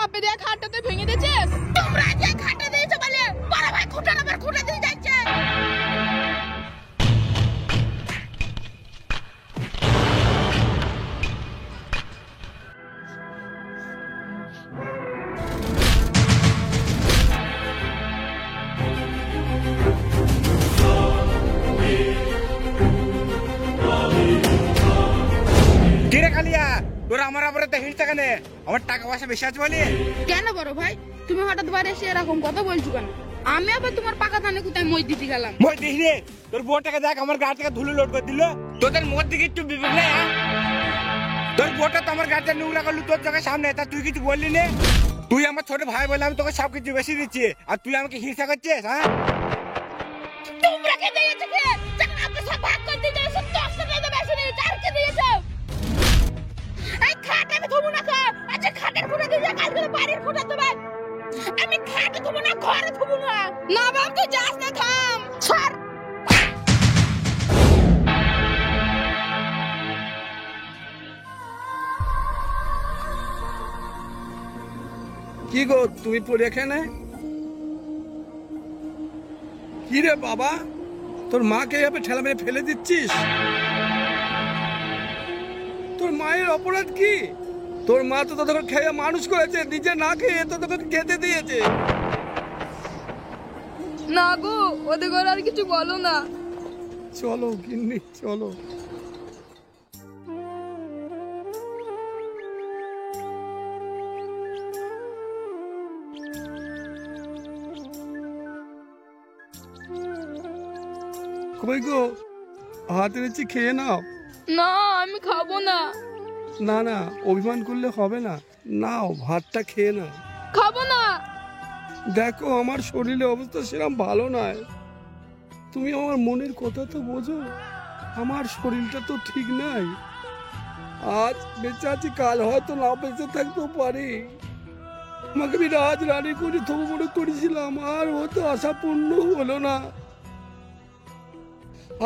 চাপে দিয়ে খাটটা তুই ভেঙে দিয়েছিস। তোমরা যে খাটটা দিয়েছো বলে বড় ভাই খুঁটার উপর খুঁটা দিয়ে যাচ্ছে। কালিয়া তোরা আমার আবার হিড়ছে কেন? আমার টাকা পয়সা বেশি আছে বলি? কেন বড় ভাই তুমি হঠাৎ বাইরে এসে এরকম কথা বলছো কেন? আমি আবার তোমার পাকা ধানে কোথায় মই দিতে গেলাম? মই দিস রে, তোর বউটাকে দেখ আমার গা থেকে ধুলো লোড করে দিল। তোদের মোর দিকে একটু বিবেক নেই? তোর বউটা তো আমার গাড়িটা নোংরা করলু তোর চোখের সামনে, তা তুই কিছু বললি না? তুই আমার ছোট ভাই বলে আমি তোকে সবকিছু বেশি দিচ্ছি, আর তুই আমাকে হিংসা করছিস? হ্যাঁ তোমরা কে দিয়েছো কে? যখন আপনি সব ভাগ করে দিয়ে যাচ্ছ তোর সাথে তো বেশি নেই, চার কে দিয়েছো? এই খাট আমি ধুবো না খা। আচ্ছা খাটের খুঁটা দিয়ে যা, কালকে বাড়ির খুঁটা দেবে। আমি খাটে ধুবো না, ঘরে ধুবো না। না বাপ তুই যাস না, থাম ছাড়। কি গো তুমি পড়ে এখানে? কি রে বাবা, তোর মাকে এভাবে ঠেলা মেরে ফেলে দিচ্ছিস? তোর মায়ের অপরাধ কি? তোর মা তো তোকে খেয়ে মানুষ করেছে, নিজে না খেয়ে তো তোকে খেতে দিয়েছে। না গো ওদের ঘরে আর কিছু বলো না। চলো গিন্নি চলো। কই গো, হাতে নিচ্ছি খেয়ে নাও। না আমি খাবো না। না না অভিমান করলে হবে না, নাও ভাতটা খেয়ে নাও। খাবো না। দেখো আমার শরীরের অবস্থা সেরকম ভালো নয়, তুমি আমার মনের কথা তো বোঝো। আমার শরীরটা তো ঠিক নাই, আজ বেঁচে আছি কাল হয়তো না বেঁচে থাকতেও পারি। আমাকে আমি রাজ রানী করে থবো মনে করেছিলাম, আর ও তো আশা পূর্ণ হলো না।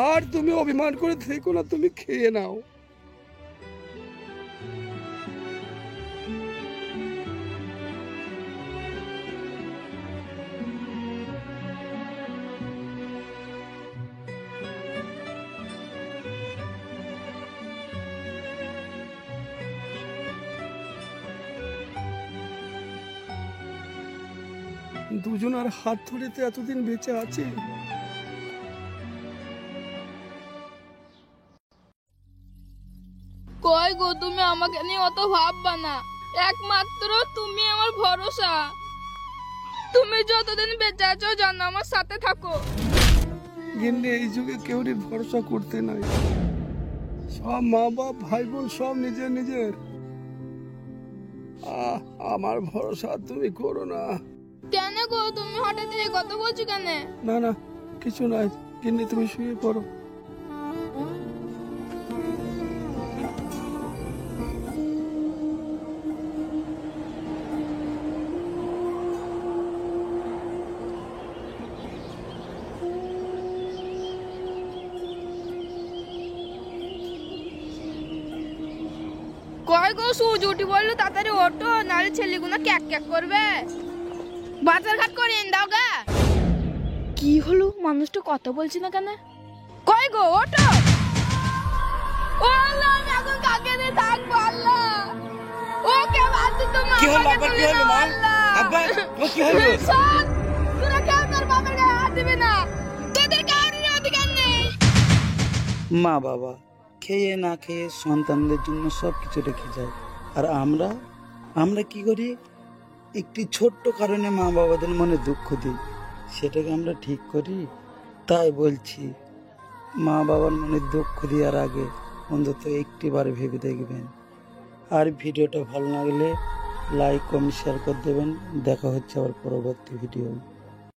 আর তুমি অভিমান করে থেকো না, তুমি খেয়ে নাও। দুজন আর হাত ধরে তো এতদিন বেঁচে আছে। কই গো তুমি আমাকে নিয়ে অত ভাববা না, একমাত্র তুমি আমার ভরসা। তুমি যতদিন বেঁচে আছো জানো আমার সাথে থাকো। গিন্নি এই যুগে কেউরই ভরসা করতে নাই, সব মা বাপ ভাই বোন সব নিজের নিজের। আমার ভরসা তুমি করো না। কেন গো তুমি হঠাৎ এই কথা বলছো কেন? না না কিছু নাই, গিন্নি তুমি শুয়ে পড়ো। কই গো সূর্য উঠি বললো তাড়াতাড়ি ওঠো, নাহলে ছেলেগুলো ক্যাক ক্যাক করবে। বাজার ঘাট করে এনে দাও গা। কি হলো মানুষটা কথা বলছি না কেন? কই গো ওঠো। ও আল্লাহ আমি এখন কাকে দিয়ে থাকবো আল্লাহ। ওকে বাদ তোমার। কি হলো আবার, কি হলো মা? আব্বা ও কি হলো? সব তোরা কেউ তোর বাবার গায়ে হাত দিবি না, তোদের কারোর অধিকার নেই। মা বাবা খেয়ে না খেয়ে সন্তানদের জন্য সব কিছু রেখে যায়, আর আমরা কি করি? একটি ছোট্ট কারণে মা বাবাদের মনে দুঃখ দিই, সেটাকে আমরা ঠিক করি? তাই বলছি মা বাবার মনে দুঃখ দেওয়ার আগে অন্তত একটিবার ভেবে দেখবেন। আর ভিডিওটা ভালো লাগলে লাইক কমেন্ট শেয়ার করে দেবেন। দেখা হচ্ছে আবার পরবর্তী ভিডিও।